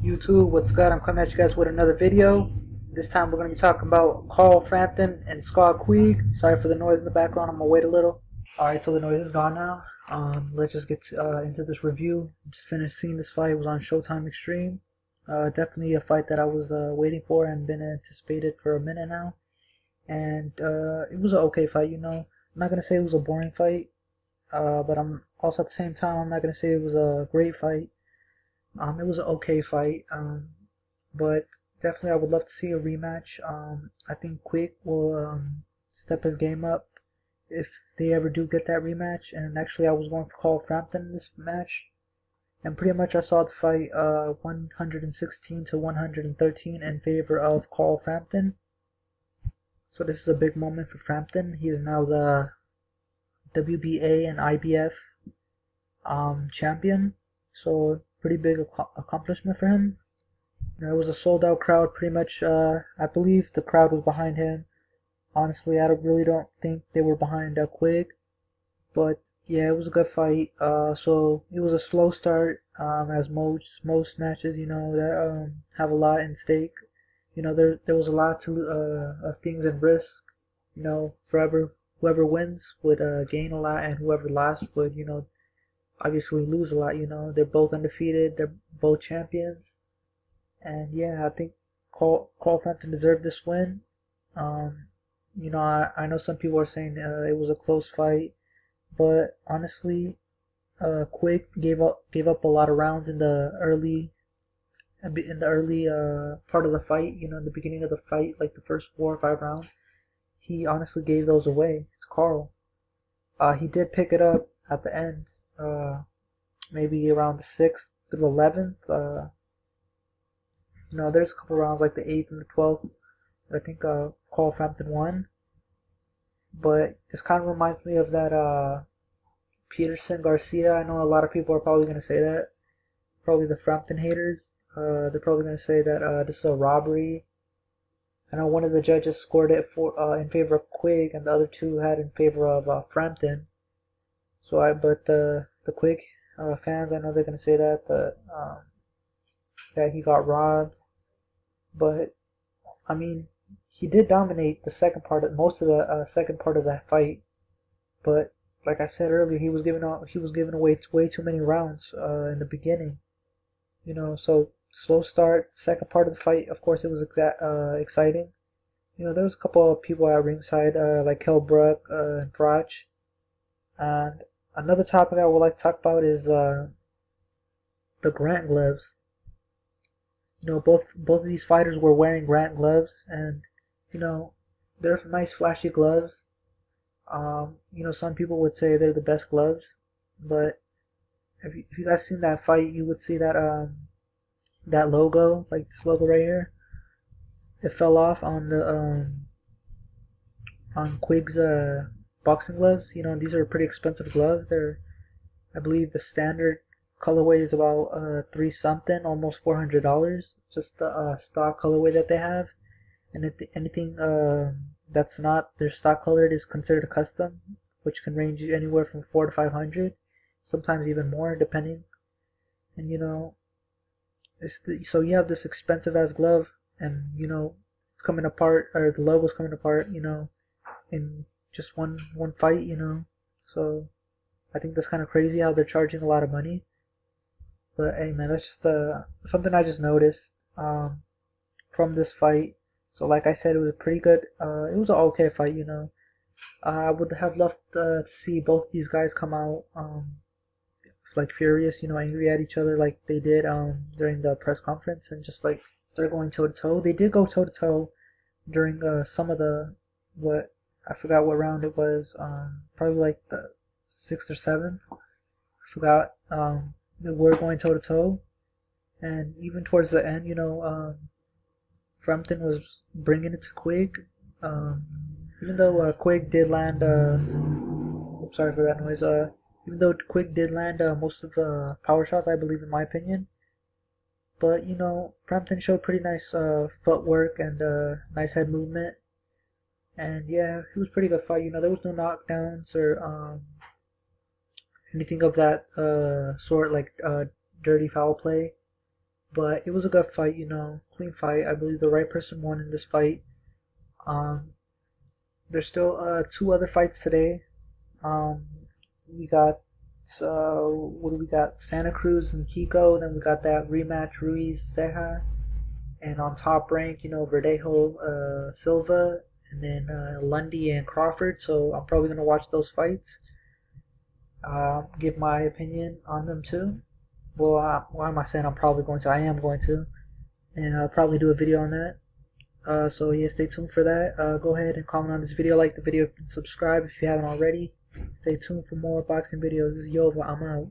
YouTube, what's good? I'm coming at you guys with another video. This time we're going to be talking about Frampton and Quigg. Sorry for the noise in the background, I'm going to wait a little. Alright, so the noise is gone now. Let's just get into this review. Just finished seeing this fight. It was on Showtime Extreme. Definitely a fight that I was waiting for and been anticipated for a minute now. And it was an okay fight, you know. I'm not going to say it was a boring fight, but I'm also at the same time, I'm not going to say it was a great fight. It was an okay fight, but definitely I would love to see a rematch. I think Quigg will step his game up if they ever do get that rematch. And actually, I was going for Frampton in this match, and pretty much I saw the fight 116 to 113 in favor of Frampton. So this is a big moment for Frampton. He is now the WBA and IBF champion. So pretty big accomplishment for him. It was a sold out crowd pretty much. I believe the crowd was behind him. Honestly, I really don't think they were behind Quigg. But yeah, it was a good fight. So it was a slow start, as most matches, you know, that have a lot in stake. You know, there was a lot of things in risk. You know, whoever wins would gain a lot, and whoever lost would, you know, obviously lose a lot. You know, they're both undefeated, they're both champions, and yeah, I think Frampton deserved this win. You know, I know some people are saying it was a close fight, but honestly, Quigg gave up a lot of rounds in the early part of the fight. You know, in the beginning of the fight, like the first 4 or 5 rounds, he honestly gave those away to Carl. He did pick it up at the end. Maybe around the 6th through 11th. You know, there's a couple rounds like the 8th and the 12th that I think Frampton won. But this kind of reminds me of that Peterson Garcia. I know a lot of people are probably going to say that. Probably the Frampton haters. They're probably going to say that this is a robbery. I know one of the judges scored it in favor of Quigg, and the other two had in favor of Frampton. So but the Quigg fans, I know they're gonna say that that he got robbed, but I mean, he did dominate the second part of most of the second part of that fight. But like I said earlier, he was giving away way too many rounds in the beginning. You know, so slow start. Second part of the fight, of course, it was exciting. You know, there was a couple of people at ringside, like Brook and Throch. And another topic I would like to talk about is the Grant gloves. You know, both of these fighters were wearing Grant gloves, and you know, they're nice, flashy gloves. You know, some people would say they're the best gloves, but if you guys seen that fight, you would see that that logo, like this logo right here. It fell off on the on Quigg's boxing gloves. You know, these are pretty expensive gloves. They're, I believe, the standard colorway is about 3 something, almost $400. Just the stock colorway that they have, and anything that's not their stock colored is considered a custom, which can range anywhere from 400 to 500, sometimes even more, depending. And you know, so you have this expensive ass glove, and you know it's coming apart, or the logo's coming apart. You know, in just one fight, you know. So I think that's kind of crazy how they're charging a lot of money. But hey, man, that's just something I just noticed from this fight. So like I said, it was a pretty good. It was an okay fight, you know. I would have loved to see both these guys come out like furious, you know, angry at each other like they did during the press conference, and just like start going toe to toe. They did go toe to toe during some of the what. I forgot what round it was. Probably like the 6th or 7th. I forgot. They were going toe to toe, and even towards the end, you know, Frampton was bringing it to Quigg. Even though Quigg did land. Oops, sorry for that noise. Even though Quigg did land most of the power shots, I believe, in my opinion. But you know, Frampton showed pretty nice footwork and nice head movement. And yeah, it was a pretty good fight. You know, there was no knockdowns or anything of that sort, like dirty foul play. But it was a good fight, clean fight. I believe the right person won in this fight. Um, there's still two other fights today. Um, we got what do we got? Santa Cruz and Kiko. Then we got that rematch Ruiz Ceja, and on top rank, Verdejo Silva, and then Lundy and Crawford. So I'm probably gonna watch those fights. Give my opinion on them too. Well, why am I saying I'm probably going to? I am going to, and I'll probably do a video on that. So yeah, stay tuned for that. Go ahead and comment on this video, like the video, and subscribe if you haven't already. Stay tuned for more boxing videos. This is Yova. I'm out.